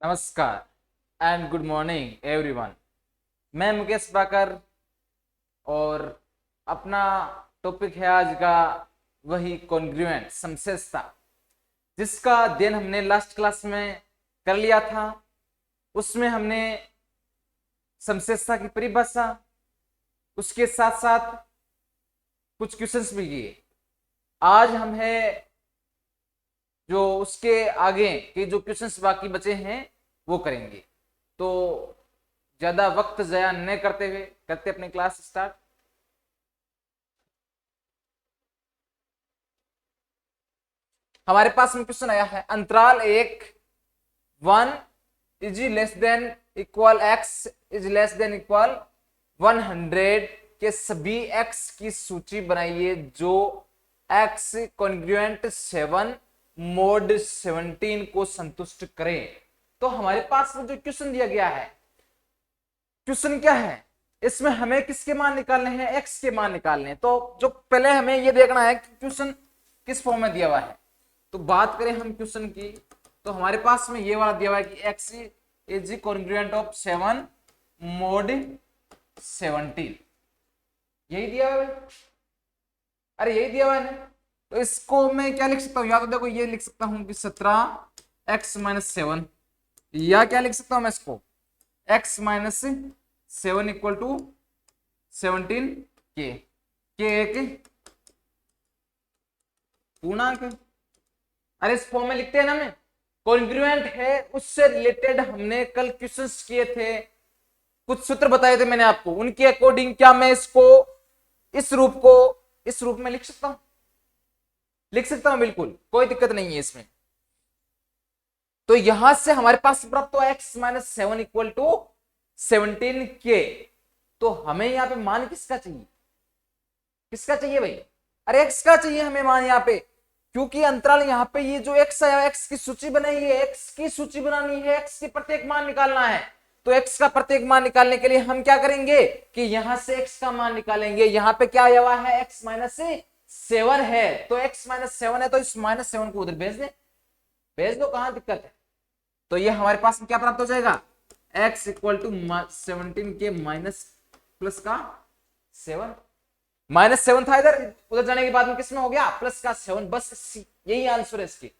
नमस्कार and good morning everyone. मैं मुकेश बाकर और अपना टॉपिक है आज का वही कॉन्ग्रुएंट समसेस्ता, जिसका अध्ययन हमने लास्ट क्लास में कर लिया था। उसमें हमने समसेस्ता की परिभाषा, उसके साथ साथ कुछ क्वेश्चंस भी किए। आज हम है जो उसके आगे के जो क्वेश्चंस बाकी बचे हैं वो करेंगे। तो ज्यादा वक्त जाया न करते हुए करते अपनी क्लास स्टार्ट। हमारे पास में क्वेश्चन आया है, अंतराल एक 1 is less than equal x is less than equal 100 के सभी x की सूची बनाइए जो x कॉन्ग्रुएंट 7 मोड 17 को संतुष्ट करे। तो हमारे पास में जो क्वेश्चन दिया गया है, क्वेश्चन क्या है, इसमें हमें किसके मान निकालने हैं, x के मान निकालने हैं। तो जो पहले हमें ये देखना है कि क्वेश्चन किस फॉर्म में दिया हुआ है। तो बात करें हम क्वेश्चन की, तो हमारे पास में ये वाला दिया हुआ है कि x is congruent of 7 mode 17, यही दिया हुआ है। अरे यही दिया हुआ है ना। तो इसको मैं क्या लिख सकता हूँ, या तो देखो ये लिख सकता हूँ कि 17x - 7, या क्या लिख सकता हूं मैं इसको x - 7 इक्वल टू 17 के एक पूर्णांक। अरे इस फॉर्म में लिखते हैं ना, मैं कॉन्ग्रुएंट है, उससे रिलेटेड हमने कल क्वेश्चंस किए थे, कुछ सूत्र बताए थे मैंने आपको, उनके अकॉर्डिंग क्या मैं इसको इस रूप में लिख सकता हूं? लिख सकता हूं, बिल्कुल कोई दिक्कत नहीं है इसमें। तो यहां से हमारे पास प्राप्त हुआ x - 7 इक्वल टू 17 के। तो हमें यहां पे मान किसका चाहिए, किसका चाहिए भाई? अरे x का चाहिए हमें मान यहां पे, क्योंकि अंतराल यहां पे ये जो x है, x की सूची बनाई है, x की सूची बनानी है, x के प्रत्येक मान निकालना है। तो x का प्रत्येक मान निकालने के लिए हम क्या करेंगे कि यहां से x का मान निकालेंगे। यहां पे क्या आया हुआ है, x - 7 है, तो x - 7 है, तो इस -7 को उधर भेज दो, कहां दिक्कत है। तो ये हमारे पास में क्या प्राप्त हो जाएगा, x इक्वल टू 17 के माइनस प्लस का 7, -7 था इधर, उधर जाने के बाद में किसमें हो गया प्लस का 7, बस यही आंसर है इसकी।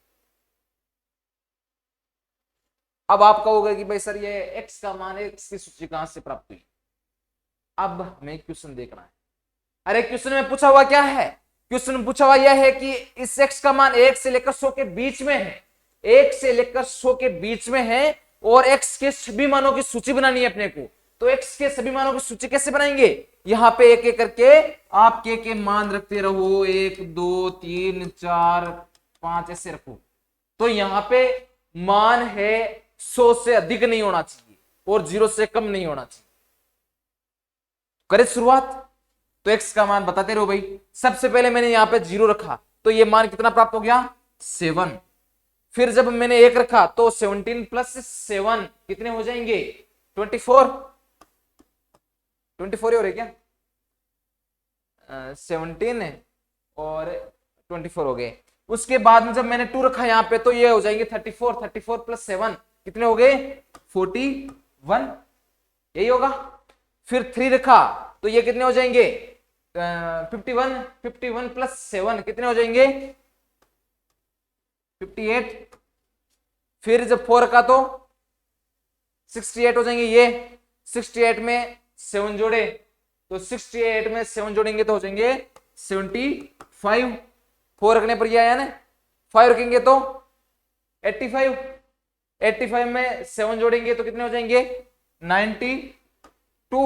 अब आप कहोगे कि भाई सर ये x का मान, x की सूची कहां से प्राप्त हुई। अब हमें क्वेश्चन देखना है। अरे क्वेश्चन में पूछा हुआ क्या है, क्वेश्चन में पूछा हुआ यह है कि इस x का मान 1 से लेकर 100 के बीच में है, 1 से लेकर 100 के बीच में है, और x के सभी मानों की सूची बनानी है अपने को। तो x के सभी मानों की सूची कैसे बनाएंगे, यहां पे एक एक करके आप के मान रखते रहो, 1 2 3 4 5 ऐसे रखो। तो यहां पे मान है 100 से अधिक नहीं होना चाहिए और 0 से कम नहीं होना चाहिए। करे शुरुआत। तो x का मान बताते रहो भाई। सबसे पहले मैंने यहां पे 0 रखा, तो ये मान कितना प्राप्त हो गया, 7। फिर जब मैंने 1 रखा तो 17 प्लस 7 कितने हो जाएंगे, 24 ही हो रहे क्या, 17 और 24 हो गए। उसके बाद में जब मैंने 2 रखा यहां पे, तो ये हो जाएंगे 34 प्लस 7 कितने हो गए, 41, यही होगा। फिर 3 रखा तो ये कितने हो जाएंगे, 51 प्लस 7 कितने हो जाएंगे, 58। फिर जब 4 रखा तो 68 हो जाएंगे। ये 68 में 7 जोड़े, तो 68 में 7 जोड़ेंगे तो हो जाएंगे 75। 4 रखने पर ये आया ना, 5 रखेंगे तो 85, 85 में 7 जोड़ेंगे तो कितने हो जाएंगे, 92,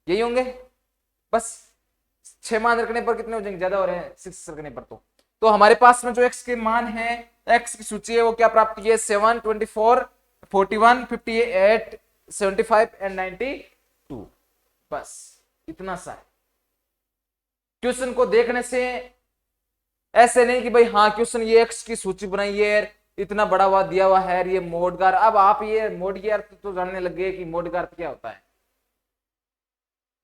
यही होंगे। बस 6 मान रखने पर कितने हो जाएंगे, ज्यादा हो रहे हैं 6 रखने पर। तो हमारे पास में जो x के मान है, x की सूची है, वो क्या प्राप्त की है, 7 24 41 58 75 एंड 92। बस इतना सा है। क्वेश्चन को देखने से ऐसे नहीं कि भाई हाँ क्वेश्चन ये x की सूची बनाई है, इतना बड़ा हुआ दिया हुआ है, ये मोड का। अब आप ये मोड के अर्थ तो जानने लग गए कि मोड का अर्थ क्या होता है।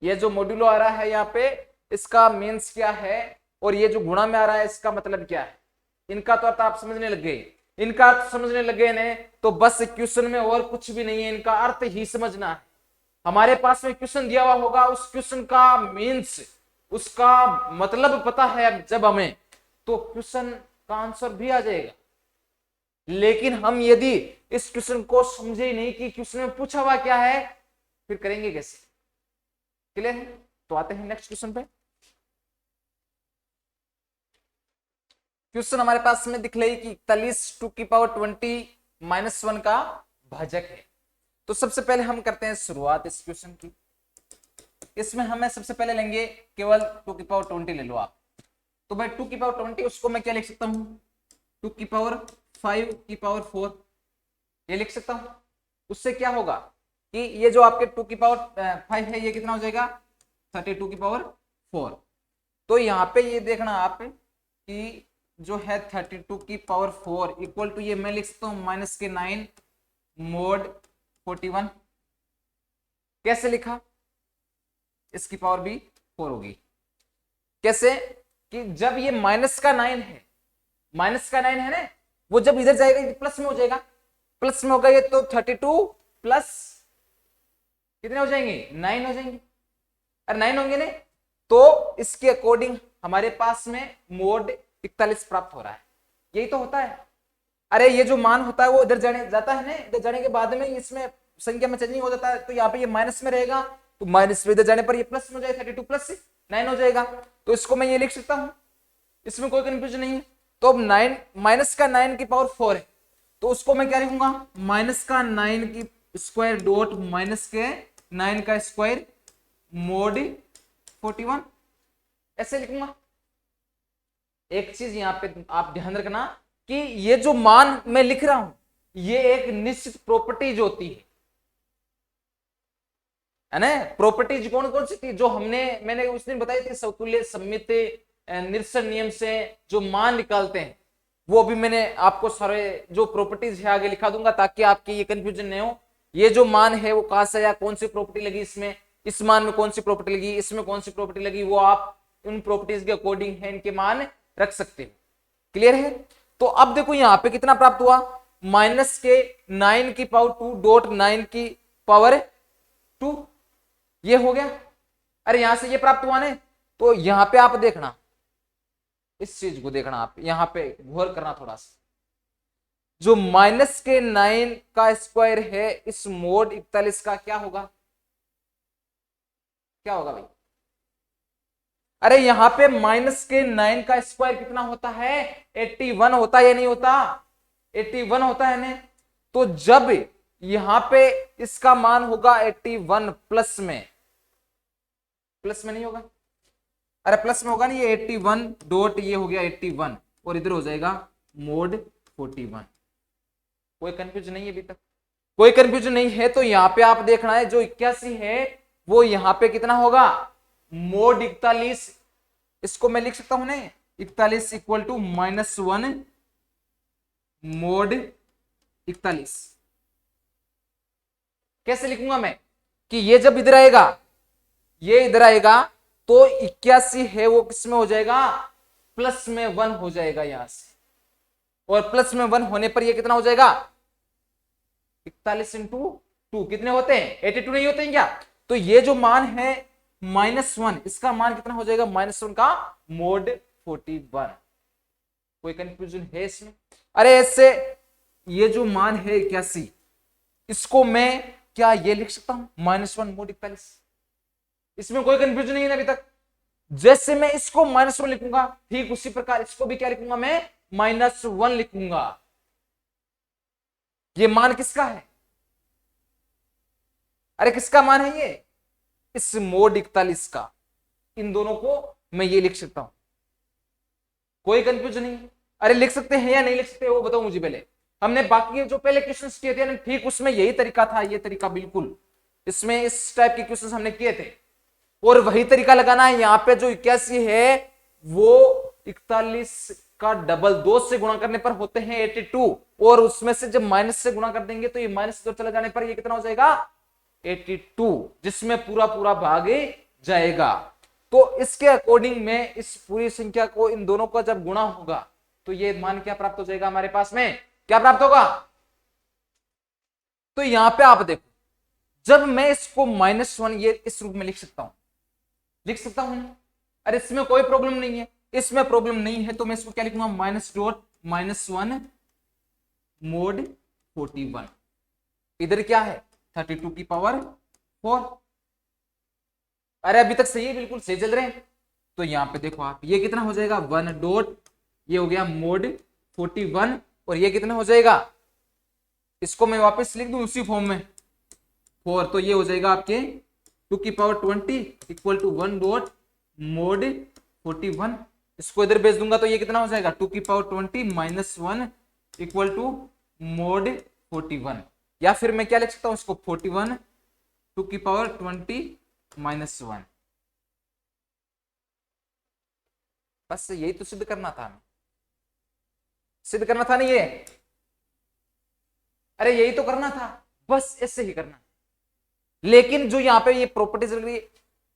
ये जो मॉड्यूलो आ रहा है यहाँ पे, इसका मीन्स क्या है, और ये जो गुणा में आ रहा है इसका मतलब क्या है, इनका तो अर्थ आप समझने लग गए। इनका अर्थ समझने लगे ने तो बस क्वेश्चन में और कुछ भी नहीं है, इनका अर्थ ही समझना है। हमारे पास में क्वेश्चन दिया हुआ होगा, उस क्वेश्चन का मीन्स, उसका मतलब पता है जब हमें, तो क्वेश्चन का आंसर भी आ जाएगा। लेकिन हम यदि इस क्वेश्चन को समझे नहीं कि क्वेश्चन में पूछा हुआ क्या है, फिर करेंगे कैसे? क्लियर है? तो आते हैं नेक्स्ट क्वेश्चन पे। क्वेश्चन हमारे पास में दिख रही कि 41⁻20 - 1 का भाजक है। तो सबसे पहले हम करते हैं शुरुआत इस क्वेश्चन की। इसमें हमें सबसे पहले लेंगे केवल 2⁻20 ले लो आप। तो भाई 2⁻20 उसको मैं क्या लिख सकता हूं, 2⁵4 ये लिख सकता हूं। उससे क्या होगा कि ये जो आपके 2⁵5 है, ये कितना हो जाएगा 32⁴। तो यहाँ पे ये देखना आप कि जो है 32⁴ इक्वल टू, ये मैं लिख सकता हूं -9 mod 41। कैसे लिखा? इसकी पावर भी 4 होगी। कैसे? कि जब ये -9 है, -9 है ना, वो जब इधर जाएगा प्लस में हो जाएगा, प्लस में होगा ये, तो 32 प्लस कितने हो जाएंगे 9 हो जाएंगे। अरे 9 होंगे ना, तो इसके अकॉर्डिंग हमारे पास में मोड 41 प्राप्त हो रहा है। यही तो होता है। अरे ये जो मान होता है वो इधर जाता है ना, इधर जाने के बाद में इसमें संख्या में चेंजिंग हो जाता है। तो यहाँ पे ये माइनस में रहेगा, तो माइनस में इधर जाने पर ये प्लस में हो जाएगा, 32 प्लस 9 हो जाएगा। तो इसको मैं ये लिख सकता हूं, इसमें कोई कंफ्यूजन नहीं है। तो अब 9 -9 की पावर 4 है, तो उसको मैं क्या लिखूंगा, -9 की स्क्वायर डॉट -9 का स्क्वायर मोड 41, ऐसे लिखूंगा। एक चीज यहां पे आप ध्यान रखना कि ये जो मान मैं लिख रहा हूं, ये एक निश्चित प्रॉपर्टीज होती है ना। प्रॉपर्टीज कौन कौन सी थी जो मैंने उस दिन बताई थी, समतुल्य, सममित, निरसन नियम से जो मान निकालते हैं, वो भी मैंने आपको सारे जो प्रॉपर्टीज है आगे लिखा दूंगा, ताकि आपकी ये कंफ्यूजन नहीं हो। ये जो मान है वो कहां से आया, कौन सी प्रॉपर्टी लगी इसमें, इस मान में कौन सी प्रॉपर्टी लगी, इसमें कौन सी प्रॉपर्टी लगी, वो आप उन प्रॉपर्टीज के अकॉर्डिंग है इनके मान रख सकते हो। क्लियर है? तो अब देखो यहां पे कितना प्राप्त हुआ, -9 की पावर 2 डॉट 9 की पावर 2, ये हो गया। अरे यहां से ये प्राप्त हुआ ना, तो यहां पे आप देखना, इस चीज को देखना, आप यहां पे गौर करना थोड़ा सा। जो -9 का स्क्वायर है, इस मोड 41 का क्या होगा, क्या होगा भाई? अरे यहां पे -9 का स्क्वायर कितना होता है, 81 होता है या नहीं होता, 81 होता है ना। तो जब यहां पे इसका मान होगा 81 प्लस में नहीं होगा, अरे प्लस में होगा ना, ये 81 डॉट ये हो गया 81 और इधर हो जाएगा मोड 41। कोई कंफ्यूजन नहीं है अभी तक? कोई कंफ्यूजन नहीं है। तो यहां पे आप देखना है, जो 81 है वो यहां पे कितना होगा, मोड 41। इसको मैं लिख सकता हूं ना, 41 इक्वल टू -1 मोड 41। कैसे लिखूंगा मैं, कि ये जब इधर आएगा, ये इधर आएगा, तो 81 है वो किस में हो जाएगा, प्लस में 1 हो जाएगा यहां से, और प्लस में 1 होने पर ये कितना हो जाएगा, 41 इंटू 2 कितने होते हैं, 82 नहीं होते हैं क्या? तो ये जो मान है -1, इसका मान कितना हो जाएगा, -1 का मोड 41। कोई कंफ्यूजन है इसमें? अरे ऐसे ये जो मान है 81, इसको मैं क्या ये लिख सकता हूं, -1 मोड 41। इसमें कोई कंफ्यूजन नहीं है अभी तक। जैसे मैं इसको -1 लिखूंगा, ठीक उसी प्रकार इसको भी क्या लिखूंगा मैं, -1 लिखूंगा। ये मान किसका है, अरे किसका मान है ये, इस मोड 41 का। इन दोनों को मैं ये लिख सकता हूं, कोई कंफ्यूजन नहीं है। अरे लिख सकते हैं या नहीं लिख सकते वो बताओ मुझे पहले। हमने बाकी जो पहले क्वेश्चन किए थे ना, ठीक उसमें यही तरीका था, ये तरीका बिल्कुल इसमें इस टाइप के क्वेश्चन हमने किए थे, और वही तरीका लगाना है। यहाँ पे जो 81 है वो 41 का डबल 2 से गुणा करने पर होते हैं 82, और उसमें से जब माइनस से गुणा कर देंगे तो ये माइनस से चला जाने पर ये कितना हो जाएगा, 82, जिसमें पूरा पूरा भाग जाएगा। तो इसके अकॉर्डिंग में इस पूरी संख्या को इन दोनों का जब गुणा होगा तो ये मान क्या प्राप्त हो जाएगा हमारे पास में, क्या प्राप्त होगा? तो यहां पे आप देखो, जब मैं इसको -1 ये इस रूप में लिख सकता हूं, लिख सकता हूं ना? अरे इसमें कोई प्रॉब्लम नहीं है, इसमें प्रॉब्लम नहीं है, तो मैं इसको क्या लिखूंगा, -1 mod 41। इधर क्या है, 32 की पावर 4। अरे अभी तक सही है, बिल्कुल सही चल रहे हैं। तो यहां पे देखो आप, ये कितना हो जाएगा, 1 डॉट, ये हो गया mod 41, और ये कितना हो जाएगा, इसको मैं वापस लिख दूं उसी फॉर्म में 4, तो ये हो जाएगा आपके 2 की power 20 equal to 1 dot mod 41। इसको इधर भेज दूंगा तो ये कितना हो जाएगा, 2 की पावर 20 -1 इक्वल टू mod 41। या फिर मैं क्या लिख सकता हूं इसको, 41 2 की पावर 20 -1। बस यही तो सिद्ध करना था, हमें सिद्ध करना था ना ये, अरे यही तो करना था, बस ऐसे ही करना। लेकिन जो यहाँ पे ये प्रॉपर्टीज लग रही है,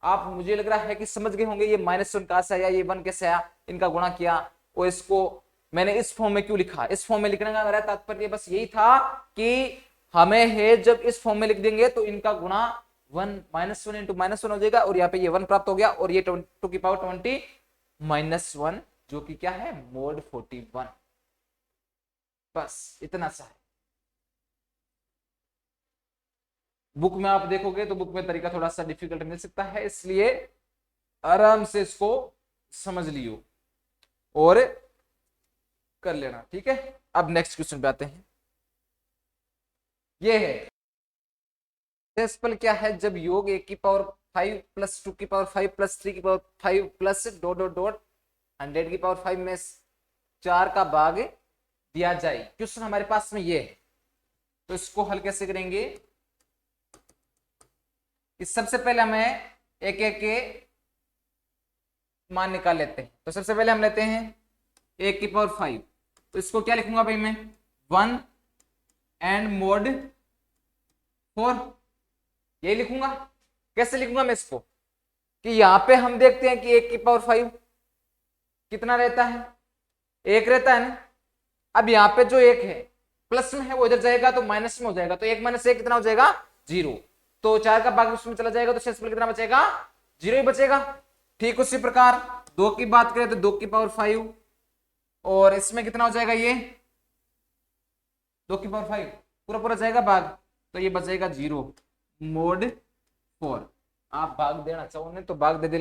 आप मुझे लग रहा है कि समझ गए होंगे, ये -1 कहां से आया, ये 1 कैसे आया, इनका गुणा किया, और इसको मैंने इस फॉर्म में क्यों लिखा। इस फॉर्म में लिखने का मेरा तात्पर्य बस यही था कि हमें है जब इस फॉर्म में लिख देंगे तो इनका गुणा 1 -1 इंटू -1 हो जाएगा, और यहाँ पे ये 1 प्राप्त हो गया, और ये 2 की पावर 20 -1 जो कि क्या है, mod 41। बस इतना सा है। बुक में आप देखोगे तो बुक में तरीका थोड़ा सा डिफिकल्ट मिल सकता है, इसलिए आराम से इसको समझ लियो और कर लेना, ठीक है। अब नेक्स्ट क्वेश्चन पे आते हैं। ये है सक्सेसफुल क्या है, जब योग 1 की पावर 5 प्लस 2 की पावर 5 प्लस 3 की power 5 plus dot dot dot 100 की पावर 5 में 4 का भाग दिया जाए। क्वेश्चन हमारे पास में ये है, तो इसको हल कैसे करेंगे, इस सबसे पहले हमें एक एक के मान निकाल लेते हैं। तो सबसे पहले हम लेते हैं 1 की पावर 5, तो इसको क्या लिखूंगा भाई मैं, 1 एंड mod 4, यही लिखूंगा। कैसे लिखूंगा मैं इसको, कि यहां पे हम देखते हैं कि 1 की पावर 5 कितना रहता है, 1 रहता है ना। अब यहाँ पे जो 1 है प्लस में है, वो इधर जाएगा तो माइनस में हो जाएगा, तो 1 - 1 कितना हो जाएगा, 0। तो 4 का भाग उसमें चला जाएगा, तो शेषफल कितना बचेगा, 0 ही बचेगा। ठीक उसी प्रकार 2 की बात करें तो 2 की पावर 5, और इसमें कितना हो जाएगा, ये 2 की पावर 5 पूरा पूरा जाएगा भाग, तो ये बचेगा 0 mod 4। आप भाग देना चाहो तो भाग दे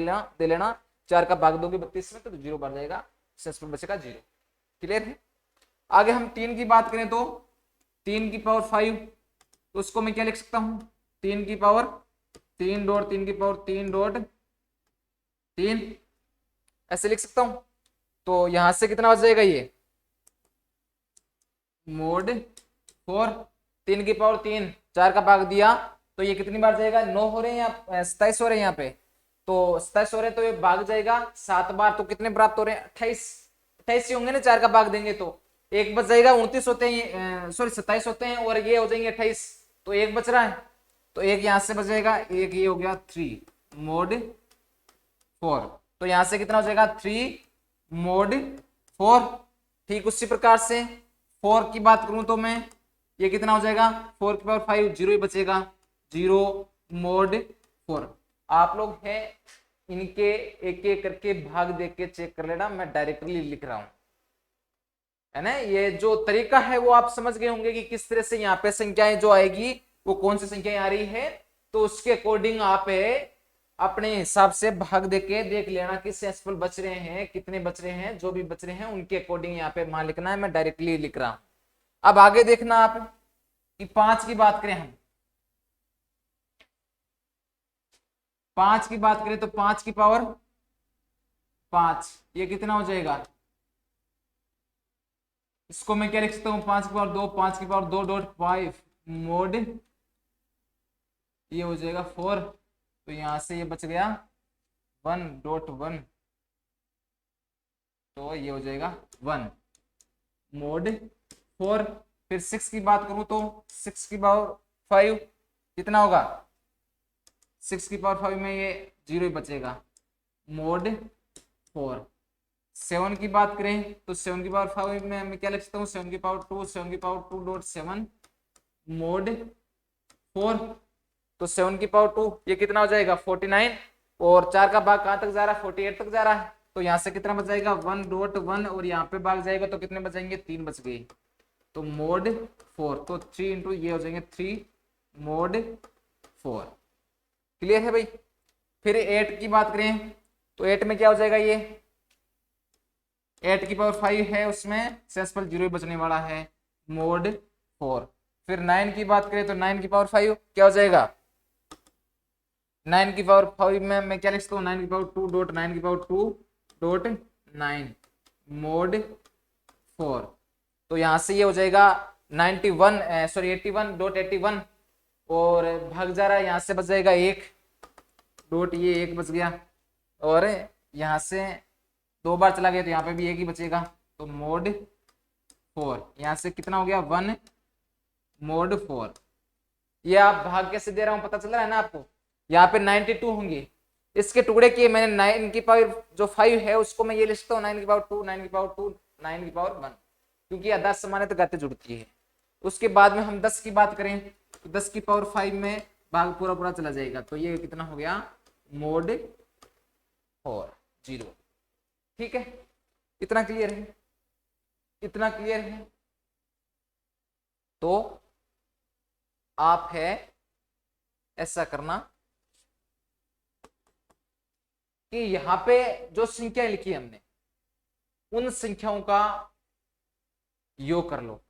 लेना, 4 का भाग दोगे 32 में तो 0 बन जाएगा, शेषफल बचेगा 0। क्लियर है। आगे हम 3 की बात करें तो 3 की पावर 5, तो उसको मैं क्या लिख सकता हूं, 3 डॉट 3 डॉट 3 ऐसे लिख सकता हूं। तो यहां से कितना हो जाएगा, ये mod 4, 3 की पावर 3, 4 का भाग दिया, तो ये कितनी बार जाएगा, 9 हो रहे हैं, 27 हो रहे हैं यहाँ पे, तो 27 हो रहे हैं, तो ये भाग जाएगा 7 बार, तो कितने प्राप्त हो रहे हैं, 28 ही होंगे ना, 4 का भाग देंगे तो एक बच जाएगा, 29 होते हैं, सॉरी 27 होते हैं, और ये हो जाएंगे 28, तो एक बच रहा है, तो एक यहां से बच जाएगा, एक ये हो गया 3 mod 4, तो यहां से कितना हो जाएगा, 3 mod 4। ठीक उसी प्रकार से 4 की बात करूं तो मैं, ये कितना हो जाएगा, 4 की पावर 5 0 ही बचेगा, 0 mod 4। आप लोग हैं इनके एक एक करके भाग देख के चेक कर लेना, मैं डायरेक्टली लिख रहा हूं, है ना। ये जो तरीका है वो आप समझ गए होंगे कि किस तरह से यहाँ पे संख्याएं जो आएगी वो कौन सी संख्याएं आ रही है, तो उसके अकॉर्डिंग आप अपने हिसाब से भाग देके देख लेना कि शेषफल बच रहे हैं, कितने बच रहे हैं, जो भी बच रहे हैं उनके अकॉर्डिंग यहाँ पे मान लिखना है, मैं डायरेक्टली लिख रहा हूं। अब आगे देखना आप कि 5 की बात करें, हम 5 की बात करें तो 5 की पावर 5 ये कितना हो जाएगा, इसको मैं क्या लिख सकता हूँ, 5 की पावर 2, 5 की पावर 2 डॉट 5 mod, ये हो जाएगा 4, तो यहां से ये बच गया 1 डॉट 1, तो ये हो जाएगा 1 mod 4। फिर 6 की बात करूं तो 6 की पावर 5 कितना होगा, 6 की पावर 5 में ये 0 ही बचेगा mod 4। 7 की बात करें तो 7 की पावर 5 में मैं क्या लिख सकता हूँ, 7 की पावर 2, 7 की पावर 2 डॉट 7 मोड 4। तो 7 की पावर 2 ये कितना हो जाएगा 49, और 4 का भाग कहाँ तक जा रहा है 48 तक जा रहा है, तो यहाँ से कितना बच जाएगा 1 डॉट 1, और यहाँ पे भाग जाएगा तो कितने बचेंगे 3 बच गए, तो मोड 4, तो 3 इंटू ये हो जाएंगे 3 मोड 4। क्लियर है भाई। फिर 8 की बात करें तो 8 में क्या हो जाएगा, ये 8 की पावर 5 है, उसमें सेंसफुल जीरो ही बचने वाला है, मोड 4। फिर 9 की बात करें तो 9 की पावर 5 क्या हो जाएगा, 9 की पावर 5 में मैं क्या लिख सकता हूँ 9 की पावर 2 डॉट 9 की पावर 2 डॉट 9 मोड 4। तो यहाँ से ये हो जाएगा 81 डॉट 81, और भाग जा रहा है, यहाँ से बच जाएगा 1 डॉट ये 1 बच गया, और यहाँ से 2 बार चला गया तो यहाँ पे भी 1 ही बचेगा, तो मोड 4। यहाँ से कितना हो गया 1 मोड 4। ये आप भाग कैसे दे रहा हूँ पता चल रहा है ना आपको, यहाँ पे 92 होंगे, इसके टुकड़े किए मैंने 9 की पावर जो 5 है उसको मैं ये लिखता हूँ 9 की पावर 2, 9 की पावर 2, 9 की पावर 1, क्योंकि आदर्श समान्यता गाते जुड़ती है। उसके बाद में हम 10 की बात करें तो 10 की पावर 5 में भाग पूरा पूरा चला जाएगा, तो ये कितना हो गया मोड 4 0। ठीक है, इतना क्लियर है, इतना क्लियर है। तो आप है ऐसा करना कि यहां पे जो संख्या लिखी है हमने उन संख्याओं का योग कर लो।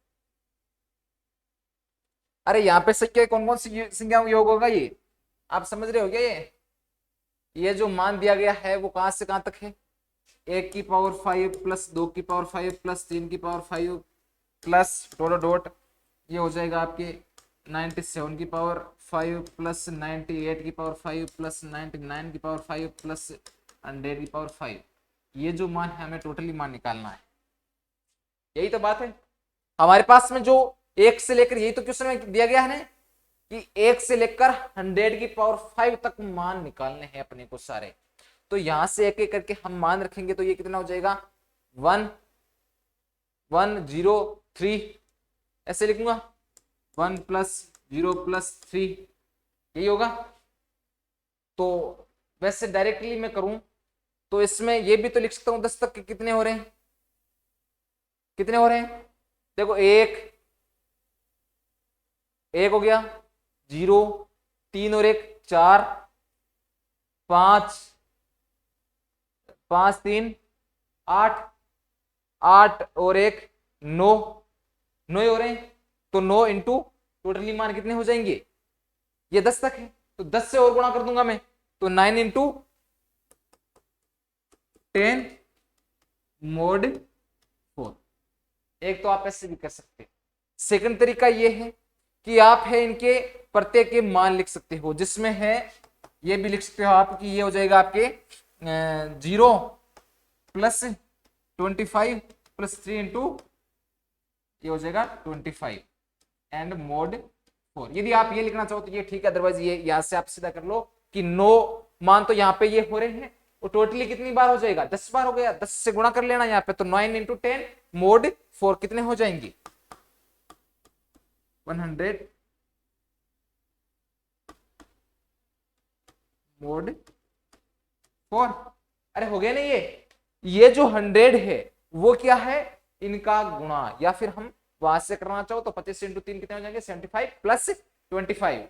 अरे यहाँ पे संख्या कौन कौन सी संख्याओं का योग होगा, ये आप समझ रहे हो क्या, ये जो मान दिया गया है वो कहां से कहां तक है, 1 की पावर 5 प्लस 2 की पावर 5 प्लस 3 की पावर 5 प्लस डॉट डॉट ये हो जाएगा आपके 97 की पावर 5 प्लस 98 की पावर 5 प्लस 99 की पावर 5 प्लस 100 की पावर 5। ये जो मान है हमें टोटली मान निकालना है, यही तो बात है। हमारे पास में जो 1 से लेकर, यही तो क्वेश्चन में दिया गया है ना कि 1 से लेकर 100 की पावर 5 तक मान निकालने हैं अपने को सारे। तो यहां से एक एक करके हम मान रखेंगे तो ये कितना हो जाएगा 1 1 0 3, ऐसे लिखूंगा 1 प्लस 0 प्लस 3, यही होगा। तो वैसे डायरेक्टली मैं करूं तो इसमें ये भी तो लिख सकता हूं 10 तक के कितने हो रहे हैं, कितने हो रहे हैं, देखो 1 हो गया, 0 3 और 1 4 5 5 3 8 8 और 1 9 9 हो रहे हैं। तो 9 इंटू टोटली मान कितने हो जाएंगे, ये 10 तक है तो 10 से और गुणा कर दूंगा मैं, तो 9 इंटू 10 मोड 4। एक तो आप ऐसे भी कर सकते हैं। सेकंड तरीका ये है कि आप है इनके प्रत्येक के मान लिख सकते हो, जिसमें है ये भी लिख सकते हो आप कि ये हो जाएगा आपके 0 प्लस 25 प्लस 3 इंटू ये हो जाएगा 25 एंड मोड 4। यदि आप ये लिखना चाहो तो ये ठीक है, अदरवाइज ये यहां से आप सीधा कर लो कि 9 मान तो यहाँ पे ये हो रहे हैं, और टोटली कितनी बार हो जाएगा 10 बार हो गया, 10 से गुणा कर लेना यहाँ पे, तो 9 इंटू 10 मोड 4 कितने हो जाएंगे 100 मोड 4। अरे हो गया ना, ये जो 100 है वो क्या है इनका गुणा, या फिर हम वहां से करना चाहो तो 25 इंटू 3 कितने हो जाएंगे 75 प्लस 25।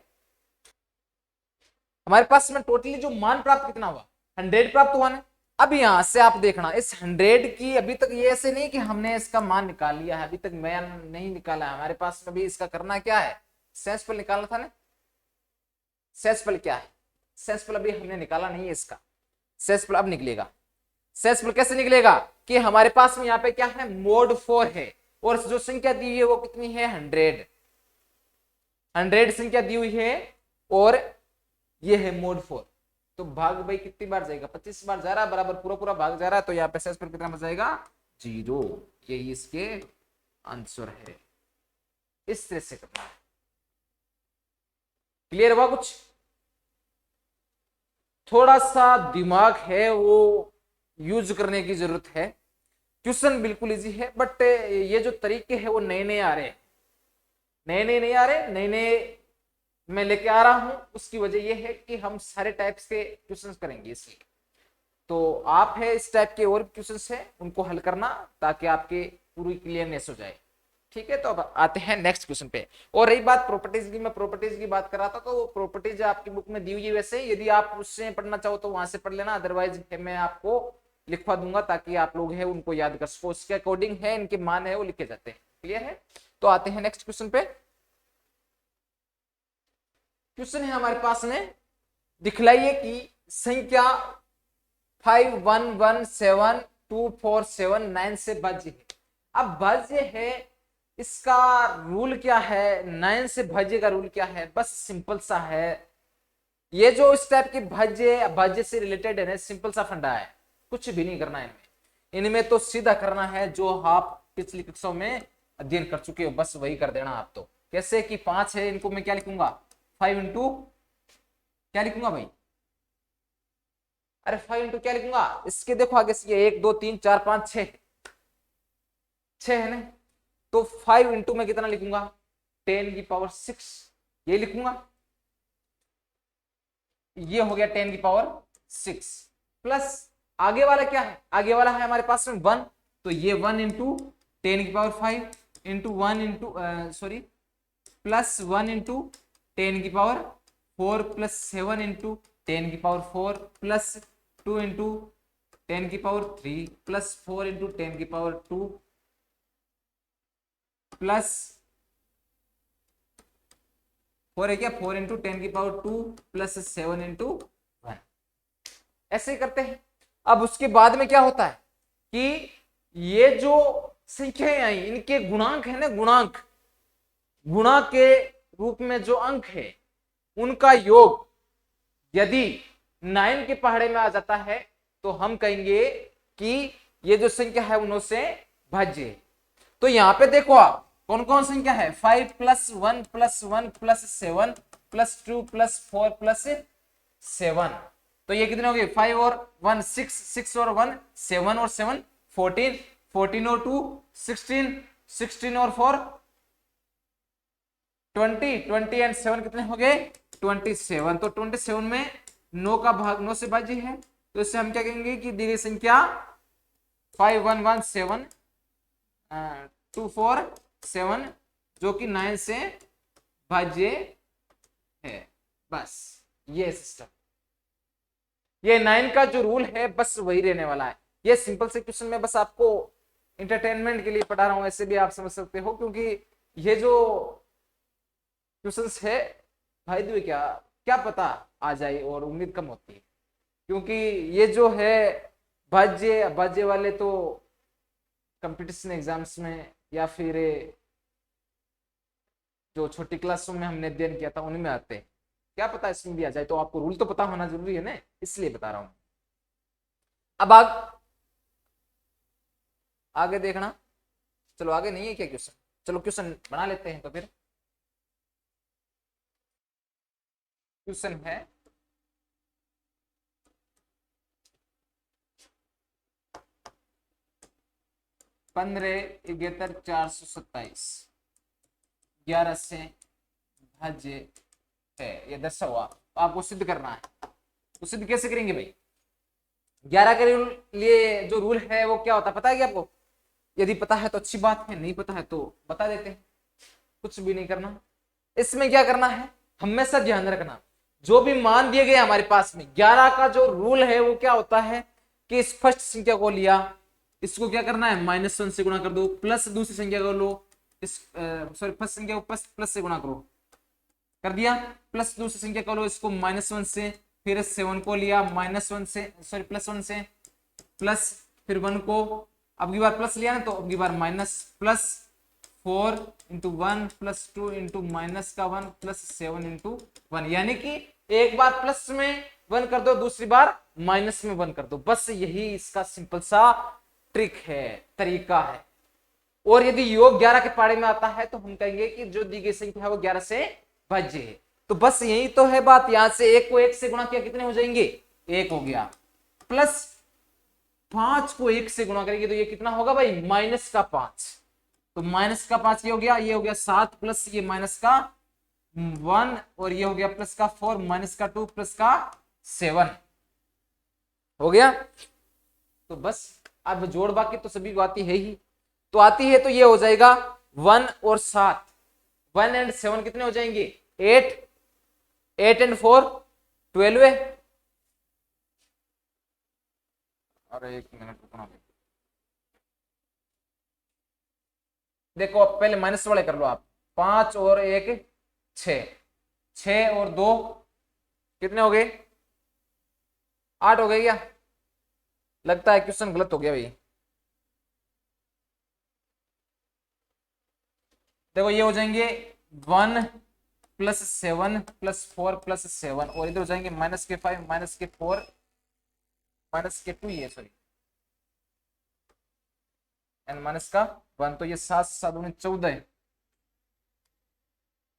हमारे पास में टोटली जो मान प्राप्त कितना हुआ 100 प्राप्त हुआ ना। अब यहां से आप देखना इस 100 की अभी तक ये ऐसे नहीं कि हमने इसका मान निकाल लिया है, अभी तक मैं नहीं निकाला है, हमारे पास में भी इसका करना क्या है सेंसफुल निकालना था ना। सेंसफुल क्या है, सेंसफुल अभी हमने निकाला नहीं है, इसका सेंसफुल अब निकलेगा। सेंसफुल कैसे निकलेगा कि हमारे पास में यहाँ पे क्या है मोड 4 है, और जो संख्या दी हुई है वो कितनी है 100 संख्या दी हुई है, और ये है मोड 4। तो भाग भाई कितनी बार जाएगा 25 बार जा रहा है, बराबर पूरा पूरा भाग जा रहा है, तो यहाँ पे सेंस पर कितना बच जाएगा 0। यही इसके आंसर है। इस तरह से करना है। क्लियर हुआ कुछ, थोड़ा सा दिमाग है वो यूज करने की जरूरत है, क्वेश्चन बिल्कुल इजी है, बट ये जो तरीके हैं वो नए नए आ रहे हैं, नए नए नहीं आ रहे, नए नए मैं लेके आ रहा हूं। उसकी वजह ये है कि हम सारे टाइप्स के क्वेश्चंस करेंगे, इसलिए तो आप है इस टाइप के और क्वेश्चंस है उनको हल करना, ताकि आपके पूरी क्लियरनेस हो जाए। ठीक है, तो अब आते हैं नेक्स्ट क्वेश्चन पे। और रही बात प्रॉपर्टीज की, मैं प्रॉपर्टीज की बात कर रहा था, तो वो प्रॉपर्टीज आपकी बुक में दी हुई है, वैसे यदि आप उससे पढ़ना चाहो तो वहां से पढ़ लेना, अदरवाइज मैं आपको लिखवा दूंगा ताकि आप लोग है उनको याद कर सको, उसके अकॉर्डिंग है इनके मान है वो लिखे जाते हैं। क्लियर है, तो आते हैं नेक्स्ट क्वेश्चन पे। क्वेश्चन है हमारे पास में, दिखलाइए कि संख्या 51172479 से भाज्य है। अब भाज्य है, इसका रूल क्या है, 9 से भाज्य का रूल क्या है, बस सिंपल सा है। ये जो इस टाइप की भाज्य से रिलेटेड है ना, सिंपल सा फंडा है, कुछ भी नहीं करना है इनमें। इनमें तो सीधा करना है जो आप पिछली कक्षाओं में अध्ययन कर चुके हो, बस वही कर देना आप। तो कैसे कि 5 है, इनको मैं क्या लिखूंगा, 5 इंटू क्या लिखूंगा भाई, अरे 5 इंटू क्या लिखूंगा, इसके देखो आगे से 1 2 3 4 5 6 है ना, तो 5 इंटू में कितना लिखूंगा, 10 की पावर 6 ये लिखूंगा, ये हो गया 10 की पावर 6 प्लस आगे वाला क्या है, आगे वाला है हमारे पास में 1, तो ये 1 इंटू 10 की power 5 into 1 into sorry plus 1 into 10 की पावर 4 प्लस 7 इंटू 10 की पावर 4 प्लस 2 इंटू 10 की पावर 3 प्लस 4 इंटू 10 की पावर 2 प्लस 4 है क्या, 4 इंटू 10 की पावर 2 प्लस 7 इंटू 1, ऐसे ही करते हैं। अब उसके बाद में क्या होता है कि ये जो संख्याएं आई इनके गुणांक है ना, गुणा के रूप में जो अंक है उनका योग यदि 9 के पहाड़े में आ जाता है तो हम कहेंगे कि ये जो संख्या है उनों से भाज्य है। तो यहां पे देखो आप कौन कौन संख्या है, 5 plus 1 plus 1 plus 7 plus 2 plus 4 plus 7, तो ये कितने हो गए, 5 और 1 6, 6 और 1 7 और 7 14, 14 और 2 16, 16 और 4 20, 20 एंड 7 कितने हो गए 27, तो 27 में 9 का भाग 9 से भाज्य है, तो इससे हम क्या कहेंगे कि दी गई संख्या 5117 247 जो कि 9 से भाज्य है। बस ये सिस्टम, ये 9 का जो रूल है बस वही रहने वाला है। ये सिंपल से क्वेश्चन में बस आपको इंटरटेनमेंट के लिए पढ़ा रहा हूं, ऐसे भी आप समझ सकते हो, क्योंकि ये जो क्वेश्चंस है भाई दुए क्या क्या पता आ जाए, और उम्मीद कम होती है, क्योंकि ये जो है भाज्य वाले तो कंपटीशन एग्जाम्स में या फिर जो छोटी क्लासों में हमने अध्ययन किया था उनमें आते हैं, क्या पता इसमें भी आ जाए, तो आपको रूल तो पता होना जरूरी है ना, इसलिए बता रहा हूं। अब आगे देखना, चलो आगे नहीं है क्या क्वेश्चन, चलो क्वेश्चन बना लेते हैं। तो फिर क्वेश्चन है 15-427 11 से भाज्य है, ये दर्शा हुआ, तो आपको सिद्ध करना है। तो सिद्ध कैसे करेंगे भाई, 11 के लिए जो रूल है वो क्या होता है पता है क्या आपको, यदि पता है तो अच्छी बात है, नहीं पता है तो बता देते हैं, कुछ भी नहीं करना। इसमें क्या करना है, हमेशा ध्यान रखना जो भी मान दिए गए हमारे पास में 11 का जो रूल है वो क्या होता है कि इस फर्स्ट संख्या को लिया, इसको क्या करना है -1 से गुणा कर दो, प्लस दूसरी संख्या को लो, इस सॉरी फर्स्ट संख्या को प्लस से गुणा करो, कर दिया, प्लस दूसरी संख्या को लो, इसको -1 से, फिर 7 को लिया -1 से सॉरी +1 से, प्लस फिर 1 को, अब की बार प्लस लिया ना तो अब की बार minus, plus 4 into 1 plus 2 into minus का 1 प्लस 7 इंटू 1, यानी कि एक बार प्लस में 1 कर दो, दूसरी बार माइनस में 1 कर दो, बस यही इसका सिंपल सा ट्रिक है, तरीका है। और यदि योग 11 के पाड़े में आता है तो हम कहेंगे कि जो दी गई संख्या है वो 11 से भाज्य है। तो बस यही तो है बात, यहां से 1 को 1 से गुणा किया कितने हो जाएंगे, 1 हो गया, प्लस 5 को 1 से गुणा करेंगे तो ये कितना होगा भाई, -5। तो -5 ये हो गया, ये हो गया 7 प्लस ये -1 और ये हो गया +4 -2 +7 हो गया। तो बस अब जोड़ बाकी तो सभी को आती है ही, तो आती है तो ये हो जाएगा 1 और 7, 1 एंड 7 कितने हो जाएंगे 8, 8 एंड 4 12 है। अरे एक मिनट रुकना, देखो अब पहले माइनस वाले कर लो आप, 5 और 1 6, 6 और 2 कितने हो गए 8 हो गए क्या, लगता है क्वेश्चन गलत हो गया भाई। देखो ये हो जाएंगे 1 +7 +4 +7 और इधर हो जाएंगे -5 -4 -2 ये सॉरी एंड -1, तो ये 7 7 14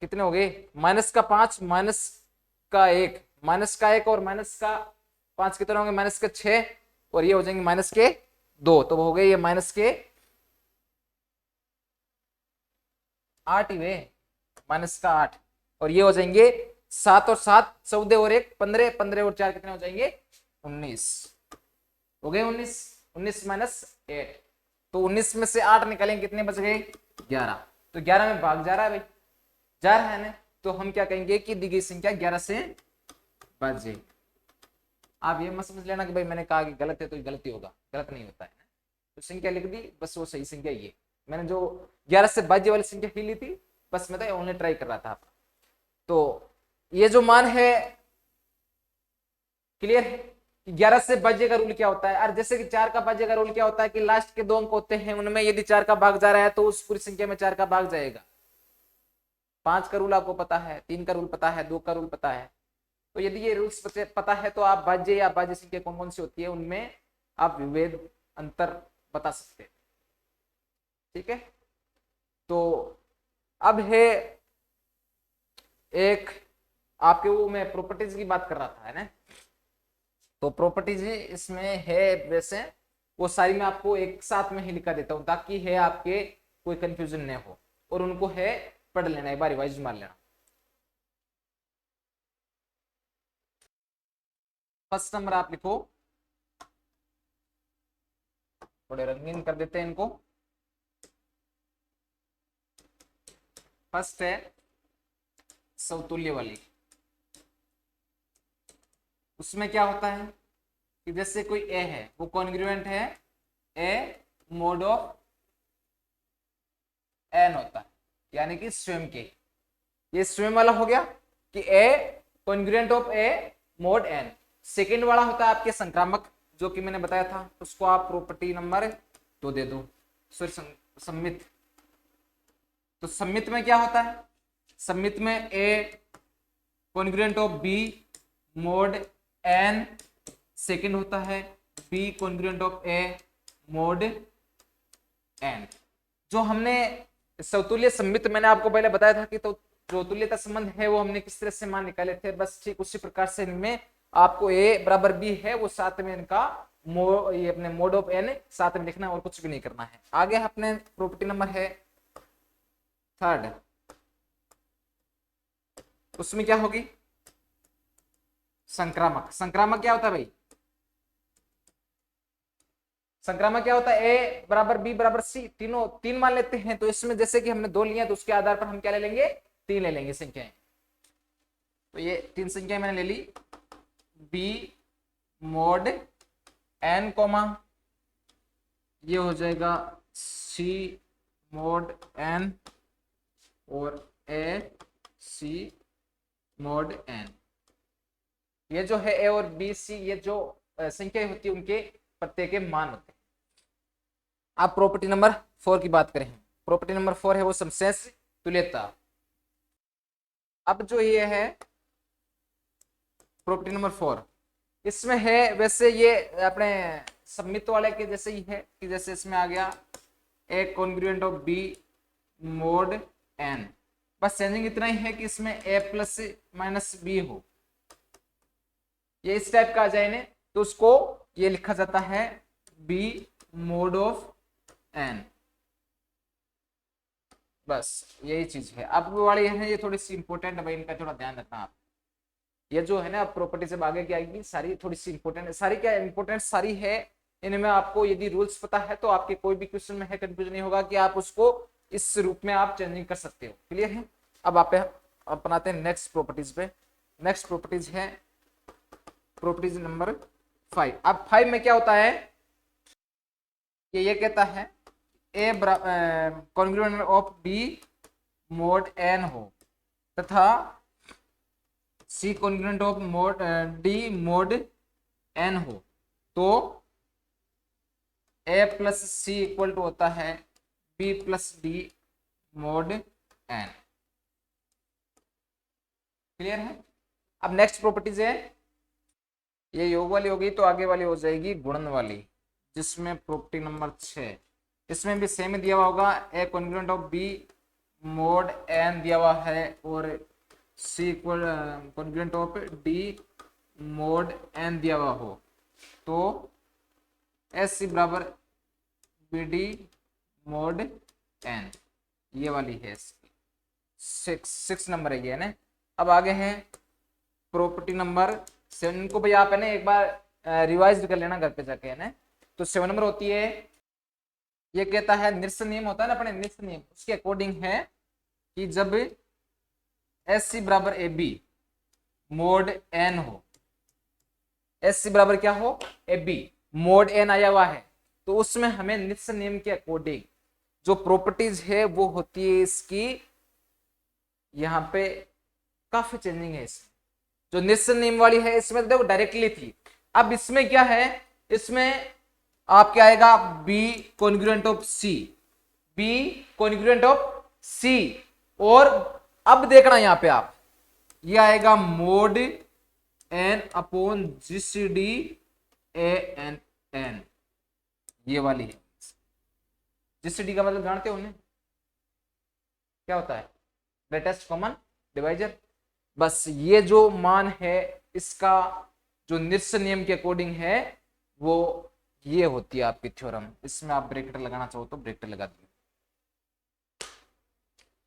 कितने हो गए, -5 -1 -1 और -5 कितने होंगे -6 और ये हो जाएंगे -2, तो हो गए ये -8 ही वे -8 और ये हो जाएंगे 7 और 7 14 और 1 15 15 और 4 कितने हो जाएंगे 19 हो गए 19 19 -8, तो 19 में से 8 निकालेंगे कितने बच गए 11, तो 11 में भाग जा रहा है भाई, जा रहा है ना, तो हम क्या कहेंगे कि दी गई संख्या 11 से भाग जाएगी। आप ये मत समझ लेना कि भाई मैंने कहा कि गलत है तो गलती होगा, गलत नहीं होता है, तो संख्या लिख दी बस वो सही संख्या ये, मैंने जो 11 से भाज्य वाली संख्या ही ली थी बस मैं तो ऑनलाइन ट्राई कर रहा था। तो ये जो मान है क्लियर है कि 11 से भाज्य का रूल क्या होता है, और जैसे कि 4 का भाज्य का रूल क्या होता है कि लास्ट के 2 अंक होते हैं उनमें यदि 4 का भाग जा रहा है तो उस पूरी संख्या में 4 का भाग जाएगा। 5 का रूल आपको पता है, 3 का रूल पता है, 2 का रूल पता है, तो यदि ये रूल्स पता है तो आप भाज्य या भाज्य संख्या कौन कौन सी होती है उनमें आप विभेद अंतर बता सकते हैं, ठीक है। तो अब है एक आपके वो मैं प्रॉपर्टीज की बात कर रहा था है ना, तो प्रॉपर्टीज इसमें है वैसे वो सारी मैं आपको एक साथ में ही लिखा देता हूं ताकि है आपके कोई कंफ्यूजन नहीं हो और उनको है पढ़ लेना, एक बार रिवाइज मार लेना। फर्स्ट नंबर आप लिखो, थोड़े रंगीन कर देते हैं इनको। फर्स्ट है समतुल्य वाली, उसमें क्या होता है कि जैसे कोई ए है वो कॉन्ग्रुएंट है ए मोड ऑफ एन होता है, यानी कि स्वयं के, ये स्वयं वाला हो गया कि A congruent of A mod N. Second वाला होता है आपके संक्रामक, जो कि मैंने बताया था, उसको आप प्रॉपर्टी नंबर 2 दे दो, सॉरी सम्मित। तो सम्मित में क्या होता है, सम्मित में A congruent of B mod N, second होता है B congruent of A mod N. जो हमने समतुल्य सम्मित मैंने आपको पहले बताया था कि तो जो तुल्यता संबंध है वो हमने किस तरह से मान निकाले थे, बस ठीक उसी प्रकार से इनमें आपको ए बराबर बी है वो साथ में इनका ये अपने मोड ऑफ एन साथ में लिखना और कुछ भी नहीं करना है। आगे अपने प्रॉपर्टी नंबर है थर्ड, उसमें क्या होगी संक्रामक। संक्रामक क्या होता है भाई, संक्रामक क्या होता है ए बराबर बी बराबर सी, तीनों 3 मान लेते हैं, तो इसमें जैसे कि हमने 2 लिया तो उसके आधार पर हम क्या ले लेंगे 3 ले लेंगे संख्याएं। तो ये 3 संख्याएं मैंने ले ली, बी मोड एन कोमा ये हो जाएगा सी मोड एन और ए सी मोड एन। ये जो है ए और बी सी ये जो संख्या होती है उनके प्रत्येक के मान होते हैं। आप प्रॉपर्टी नंबर 4 की बात करें, प्रॉपर्टी नंबर 4 है वो समशेष तुल्यता। अब जो ये है प्रॉपर्टी नंबर 4, इसमें है वैसे ये अपने सम्मित वाले के जैसे ही है कि जैसे इसमें आ गया A congruent of B mod N, बस चेंजिंग इतना ही है कि इसमें ए प्लस माइनस बी हो, ये इस टाइप का आ जाए ने तो उसको ये लिखा जाता है बी मोड ऑफ एन। बस यही चीज है। अब वो वाली है ये थोड़ी सी इंपॉर्टेंट है भाई, इनका थोड़ा ध्यान रखना आप। ये जो है ना प्रॉपर्टी से आगे की आएगी सारी थोड़ी सी इंपॉर्टेंट है, सारी क्या इंपॉर्टेंट सारी है। इनमें आपको यदि रूल्स पता है तो आपके कोई भी क्वेश्चन में है कंफ्यूजन नहीं होगा कि आप उसको इस रूप में आप चेंजिंग कर सकते हो। क्लियर है। अब आप अपनाते हैं नेक्स्ट प्रॉपर्टीज पे। नेक्स्ट प्रॉपर्टीज है प्रॉपर्टीज नंबर 5। अब 5 में क्या होता है कि ये कहता है A congruent of B mod N हो तथा C congruent of mod D mod N हो तो A plus C equal to होता है B plus D mod N. Clear है। अब नेक्स्ट प्रॉपर्टीज है, ये योग वाली होगी तो आगे वाली हो जाएगी गुणन वाली, जिसमें प्रॉपर्टी नंबर 6। इसमें भी सेम दिया हुआ होगा, A congruent of B mod N दिया हुआ है और C equal congruent of D mod N दिया हुआ हो तो एस सी बराबर बी डी मोड एन। ये वाली है 6 नंबर है ये ना। अब आगे है प्रॉपर्टी नंबर 7। इनको भाई आप है ना एक बार रिवाइज कर लेना घर पे जाके है ना। तो 7 नंबर होती है, ये कहता है निरसन नियम होता है ना अपने, निरसन नियम उसके अकॉर्डिंग है कि जब एस सी बराबर ए बी मोड एन हो, एस सी बराबर क्या हो ए बी मोड एन आया हुआ है तो उसमें हमें निरसन नियम के अकॉर्डिंग जो प्रॉपर्टीज है वो होती है इसकी, यहाँ पे काफी चेंजिंग है इसमें। जो निरसन नियम वाली है इसमें देखो डायरेक्टली थी, अब इसमें क्या है, इसमें आप क्या आएगा B congruent of C, B congruent of C और अब देखना यहां पे आप ये आएगा mod N upon GCD A N N. ये वाली है जीसीडी का मतलब जानते हो उन्हें क्या होता है, ग्रेटेस्ट कॉमन डिवाइजर। बस ये जो मान है इसका जो निरसन नियम के अकॉर्डिंग है वो ये होती है आपकी थ्योरम। इसमें आप ब्रैकेट लगाना चाहो तो ब्रैकेट लगा दिए।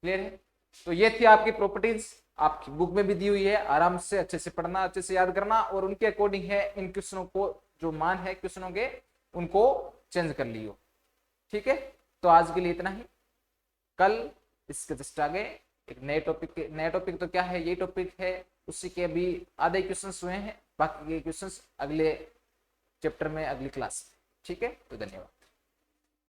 क्लियर है। तो ये थी आपकी प्रॉपर्टीज, आपकी बुक में भी दी हुई है, आराम से अच्छे से पढ़ना, अच्छे से याद करना और उनके अकॉर्डिंग है इन क्वेश्चनों को जो मान है क्वेश्चनों के उनको चेंज कर लियो। ठीक है। तो आज के लिए इतना ही, कल इसके जस्ट आगे एक नए टॉपिक तो क्या है यही टॉपिक है, उसी के अभी आधे क्वेश्चंस हुए हैं, बाकी के क्वेश्चंस अगले चैप्टर में अगली क्लास में। ठीक है। तो धन्यवाद।